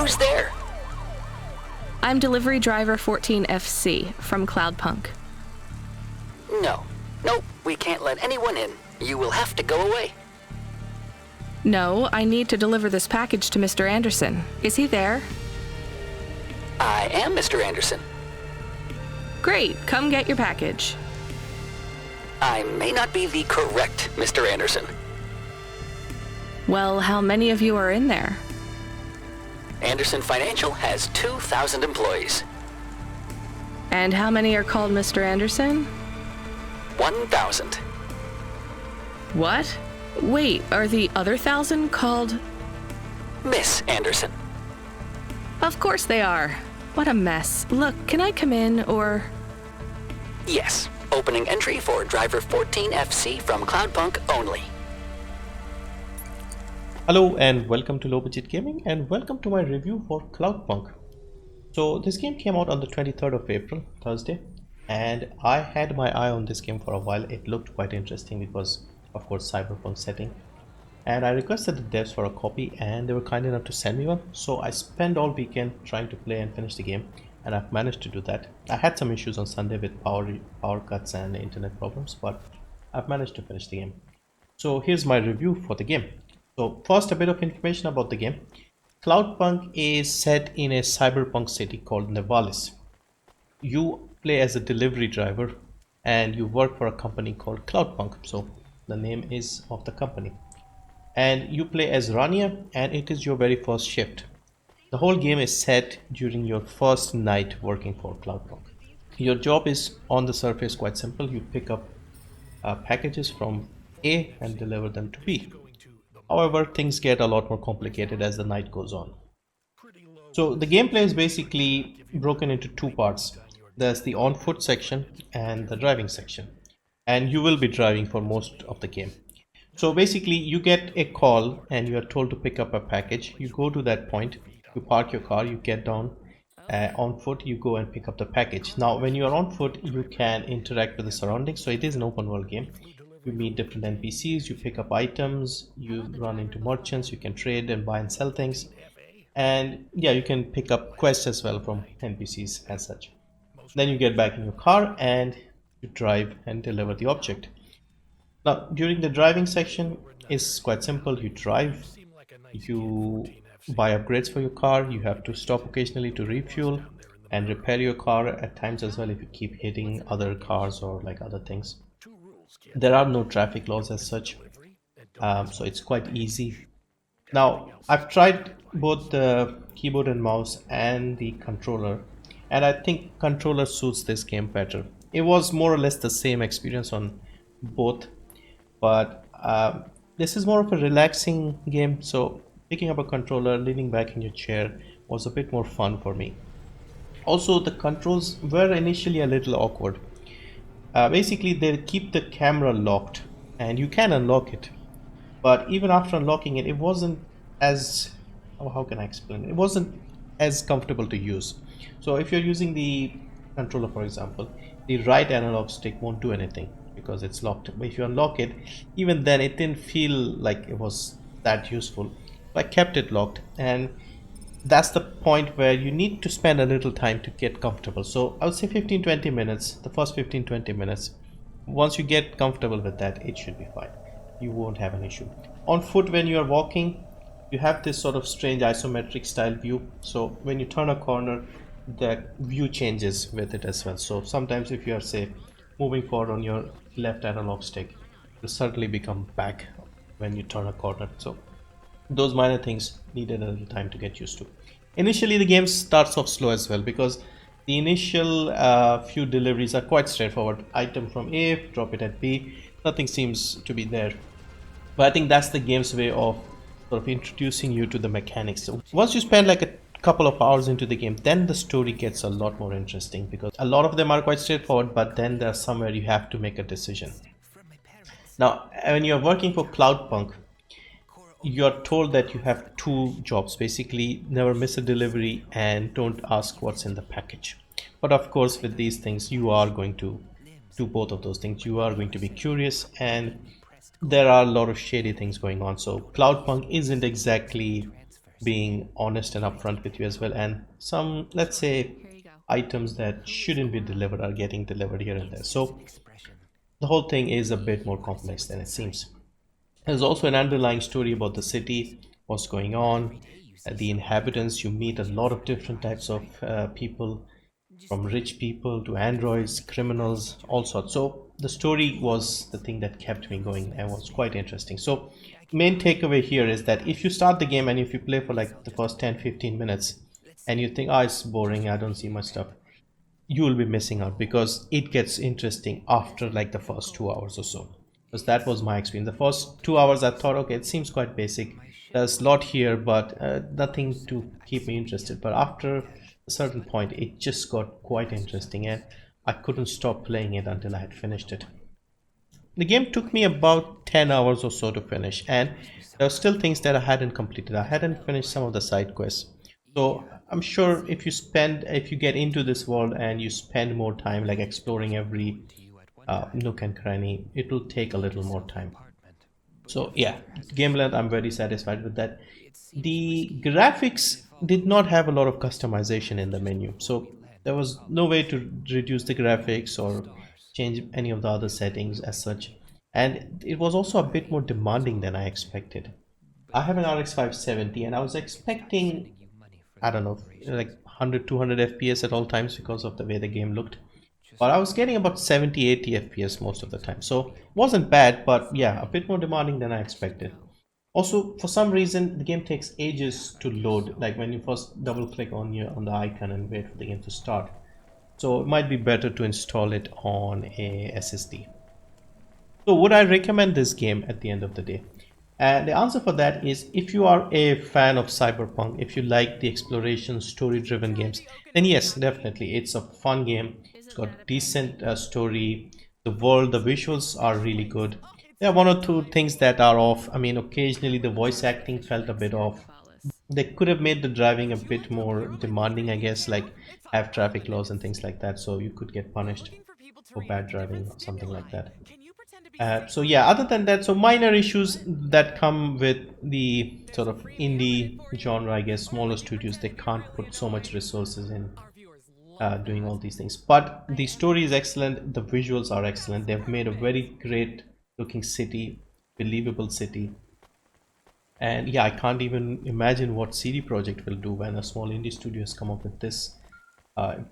Who's there? I'm delivery driver 14FC from Cloudpunk. No. Nope, we can't let anyone in. You will have to go away. No, I need to deliver this package to Mr. Anderson. Is he there? I am Mr. Anderson. Great, come get your package. I may not be the correct Mr. Anderson. Well, how many of you are in there? Anderson Financial has 2,000 employees. And how many are called Mr. Anderson? 1,000. What? Wait, are the other 1,000 called? Miss Anderson. Of course they are. What a mess. Look, can I come in, or? Yes. Opening entry for driver 14FC from Cloudpunk only. Hello and welcome to Low Budget Gaming, and welcome to my review for Cloudpunk. So this game came out on the 23rd of April, Thursday, and I had my eye on this game for a while. It looked quite interesting because, of course, Cyberpunk setting. And I requested the devs for a copy and they were kind enough to send me one. So I spent all weekend trying to play and finish the game, and I've managed to do that. I had some issues on Sunday with power cuts and internet problems, but I've managed to finish the game. So here's my review for the game. So first, a bit of information about the game. Cloudpunk is set in a cyberpunk city called Nevalis. You play as a delivery driver and you work for a company called Cloudpunk. So the name is of the company. And you play as Rania, and it is your very first shift. The whole game is set during your first night working for Cloudpunk. Your job is on the surface quite simple. You pick up packages from A and deliver them to B. However, things get a lot more complicated as the night goes on. So the gameplay is basically broken into two parts. There's the on-foot section and the driving section. And you will be driving for most of the game. So basically, you get a call and you are told to pick up a package. You go to that point, you park your car, you get down on foot, you go and pick up the package. Now, when you are on foot, you can interact with the surroundings. So it is an open world game. You meet different NPCs, you pick up items, you run into merchants, you can trade and buy and sell things. And yeah, you can pick up quests as well from NPCs as such. Then you get back in your car and you drive and deliver the object. Now, during the driving section, it's quite simple. You drive, you buy upgrades for your car, you have to stop occasionally to refuel and repair your car at times as well if you keep hitting other cars or like other things. There are no traffic laws as such, so it's quite easy. Now, I've tried both the keyboard and mouse and the controller, and I think controller suits this game better. It was more or less the same experience on both, but this is more of a relaxing game, so picking up a controller, leaning back in your chair was a bit more fun for me. Also, the controls were initially a little awkward. Basically, they keep the camera locked and you can unlock it, but even after unlocking it, it wasn't as, how can I explain it? It wasn't as comfortable to use. So if you're using the controller, for example, the right analog stick won't do anything because it's locked. But if you unlock it, even then it didn't feel like it was that useful. So I kept it locked, and that's the point where you need to spend a little time to get comfortable. So I would say 15-20 minutes, the first 15-20 minutes. Once you get comfortable with that, it should be fine. You won't have an issue. On foot, when you are walking, you have this sort of strange isometric style view. So when you turn a corner, the view changes with it as well. So sometimes if you are, say, moving forward on your left analog stick, will suddenly become back when you turn a corner. So those minor things needed a little time to get used to. Initially, the game starts off slow as well because the initial few deliveries are quite straightforward. Item from A, drop it at B. Nothing seems to be there. But I think that's the game's way of sort of introducing you to the mechanics. So once you spend like a couple of hours into the game, then the story gets a lot more interesting because a lot of them are quite straightforward, but then there's somewhere you have to make a decision. Now, when you're working for Cloudpunk, you're told that you have two jobs. Basically, never miss a delivery and don't ask what's in the package. But of course, with these things, you are going to do both of those things. You are going to be curious, and there are a lot of shady things going on. So Cloudpunk isn't exactly being honest and upfront with you as well, and some, let's say, items that shouldn't be delivered are getting delivered here and there. So the whole thing is a bit more complex than it seems. There's also an underlying story about the city, what's going on, the inhabitants. You meet a lot of different types of people, from rich people to androids, criminals, all sorts. So the story was the thing that kept me going and was quite interesting. So main takeaway here is that if you start the game and if you play for like the first 10-15 minutes and you think, oh, it's boring, I don't see much stuff, you will be missing out, because it gets interesting after like the first 2 hours or so. Because that was my experience. The first 2 hours I thought, okay, it seems quite basic, there's a lot here, but nothing to keep me interested. But after a certain point it just got quite interesting and I couldn't stop playing it until I had finished it. The game took me about 10 hours or so to finish, and there are still things that I hadn't completed. I hadn't finished some of the side quests. So I'm sure if you get into this world and you spend more time like exploring every nook and cranny, it will take a little more time. So yeah, game length, I'm very satisfied with that. The graphics did not have a lot of customization in the menu, so there was no way to reduce the graphics or change any of the other settings as such, and it was also a bit more demanding than I expected. I have an RX 570 and I was expecting, I don't know, like 100-200 FPS at all times because of the way the game looked, but I was getting about 70-80 FPS most of the time. So wasn't bad, but yeah, a bit more demanding than I expected. Also, for some reason the game takes ages to load, like when you first double click on the icon and wait for the game to start. So it might be better to install it on a SSD. So would I recommend this game at the end of the day? And the answer for that is, if you are a fan of Cyberpunk, if you like the exploration story driven games, then yes, definitely it's a fun game. It's got decent story, the world, the visuals are really good. There are one or two things that are off. I mean, occasionally the voice acting felt a bit off. They could have made the driving a bit more demanding, I guess, like have traffic laws and things like that, so you could get punished for bad driving or something like that. So yeah, other than that, so minor issues that come with the sort of indie genre, I guess. Smaller studios, they can't put so much resources in doing all these things, but the story is excellent, the visuals are excellent. They've made a very great looking city, believable city, and yeah, I can't even imagine what CD Projekt will do when a small indie studio has come up with this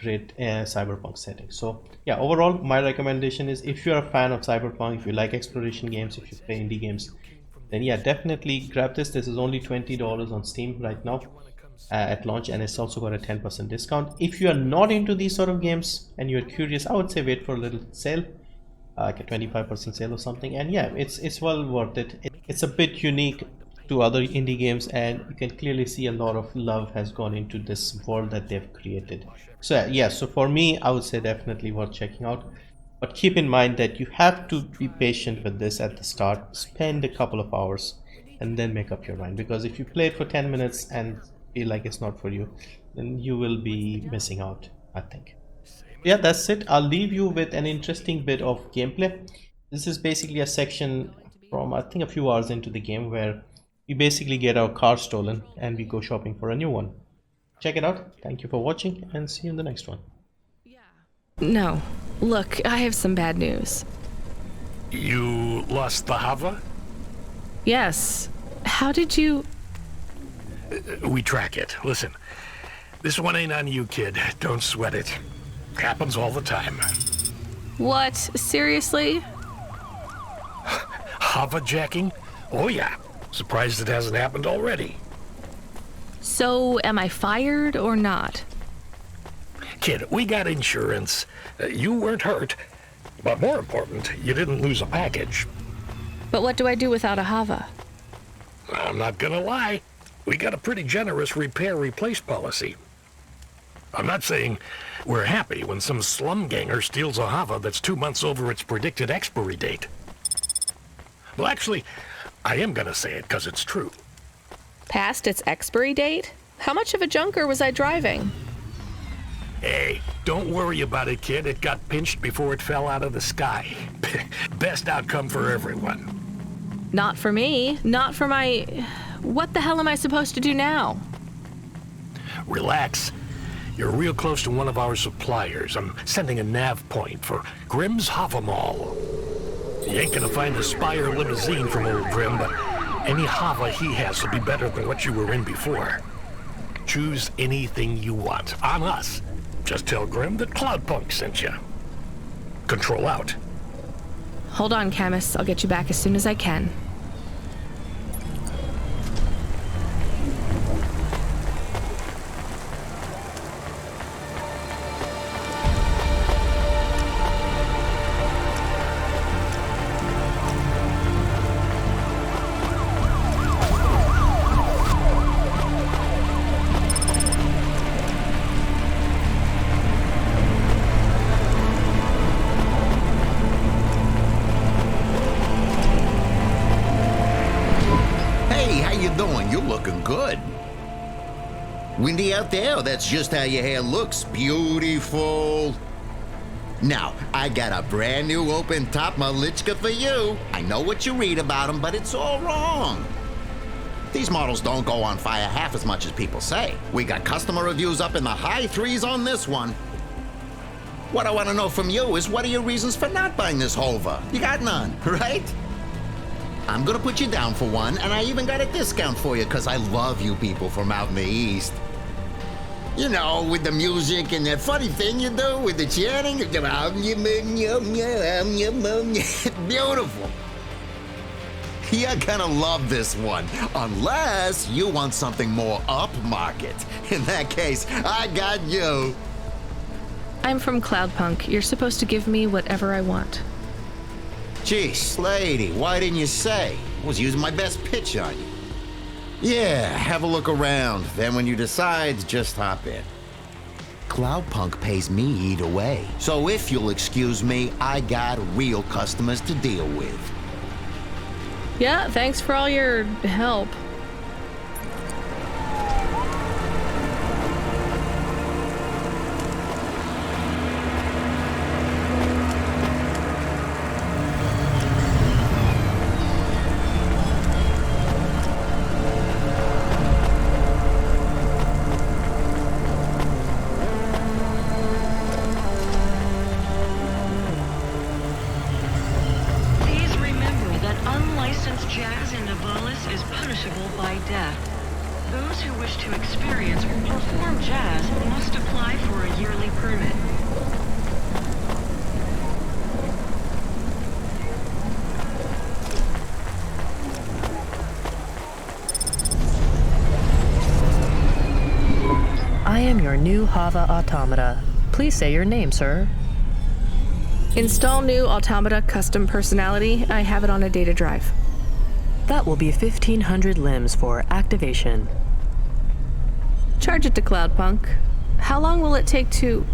great cyberpunk setting. So yeah, overall my recommendation is, if you're a fan of Cyberpunk, if you like exploration games, if you play indie games, then yeah, definitely grab this. This is only $20 on Steam right now at launch, and it's also got a 10% discount. If you are not into these sort of games and you're curious, I would say wait for a little sale, like a 25% sale or something, and yeah, it's well worth it. It's a bit unique to other indie games, and you can clearly see a lot of love has gone into this world that they've created. So yeah, so for me, I would say definitely worth checking out, but keep in mind that you have to be patient with this at the start. Spend a couple of hours and then make up your mind, because if you play it for 10 minutes and feel like it's not for you, then you will be missing out, I think. Yeah, that's it. I'll leave you with an interesting bit of gameplay. This is basically a section from, I think, a few hours into the game where we basically get our car stolen and we go shopping for a new one. Check it out. Thank you for watching, and see you in the next one. No. Look, I have some bad news. You lost the Hava? Yes. How did you... We track it. Listen, this one ain't on you, kid. Don't sweat it. Happens all the time. What? Seriously? Hava jacking? Oh yeah. Surprised it hasn't happened already. So, am I fired or not? Kid, we got insurance. You weren't hurt. But more important, you didn't lose a package. But what do I do without a Hava? I'm not gonna lie. We got a pretty generous repair-replace policy. I'm not saying we're happy when some slum ganger steals a Hava that's 2 months over its predicted expiry date. Well, actually, I am gonna say it because it's true. Past its expiry date? How much of a junker was I driving? Hey, don't worry about it, kid. It got pinched before it fell out of the sky. Best outcome for everyone. Not for me. Not for my... What the hell am I supposed to do now? Relax. You're real close to one of our suppliers. I'm sending a nav point for Grimm's Hava Mall. You ain't gonna find a Spire limousine from old Grimm, but any Hava he has will be better than what you were in before. Choose anything you want. On us. Just tell Grimm that Cloudpunk sent you. Control out. Hold on, Camus. I'll get you back as soon as I can. Windy out there? That's just how your hair looks. Beautiful. Now, I got a brand new open-top Malichka for you. I know what you read about them, but it's all wrong. These models don't go on fire half as much as people say. We got customer reviews up in the high 3s on this one. What I want to know from you is, what are your reasons for not buying this Hova? You got none, right? I'm gonna put you down for one, and I even got a discount for you, because I love you people from out in the East. You know, with the music and that funny thing you do with the chanting. Beautiful. You're gonna love this one, unless you want something more upmarket. In that case, I got you. I'm from Cloudpunk. You're supposed to give me whatever I want. Jeez, lady, why didn't you say? I was using my best pitch on you. Yeah, have a look around. Then when you decide, just hop in. Cloudpunk pays me either way. So if you'll excuse me, I got real customers to deal with. Yeah, thanks for all your help. I am your new Hava automata. Please say your name, sir. Install new automata custom personality. I have it on a data drive. That will be 1,500 limbs for activation. Charge it to Cloudpunk. How long will it take to...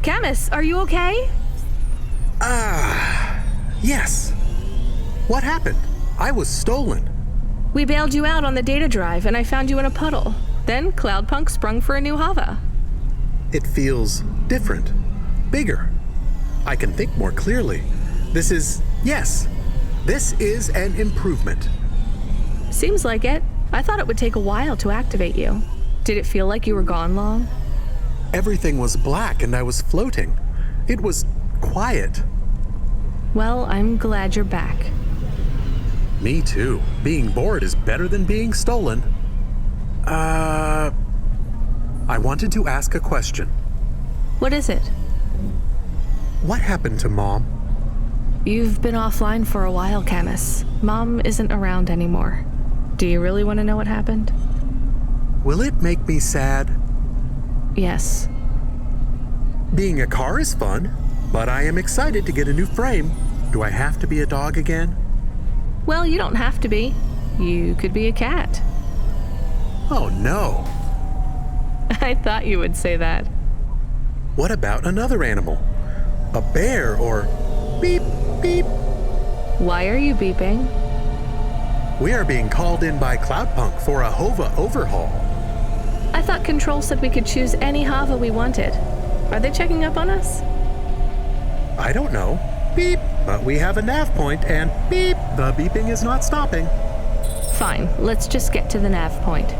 Camus, are you okay? Yes. What happened? I was stolen. We bailed you out on the data drive, and I found you in a puddle. Then Cloudpunk sprung for a new Hava. It feels different, bigger. I can think more clearly. This is an improvement. Seems like it. I thought it would take a while to activate you. Did it feel like you were gone long? Everything was black and I was floating. It was quiet. Well, I'm glad you're back. Me too. Being bored is better than being stolen. I wanted to ask a question. What is it? What happened to Mom? You've been offline for a while, Camus. Mom isn't around anymore. Do you really want to know what happened? Will it make me sad? Yes. Being a car is fun, but I am excited to get a new frame. Do I have to be a dog again? Well, you don't have to be. You could be a cat. Oh no. I thought you would say that. What about another animal? A bear or beep, beep? Why are you beeping? We are being called in by Cloudpunk for a Hova overhaul. I thought Control said we could choose any Hava we wanted. Are they checking up on us? I don't know. Beep, But we have a nav point and beep, the beeping is not stopping. Fine, let's just get to the nav point.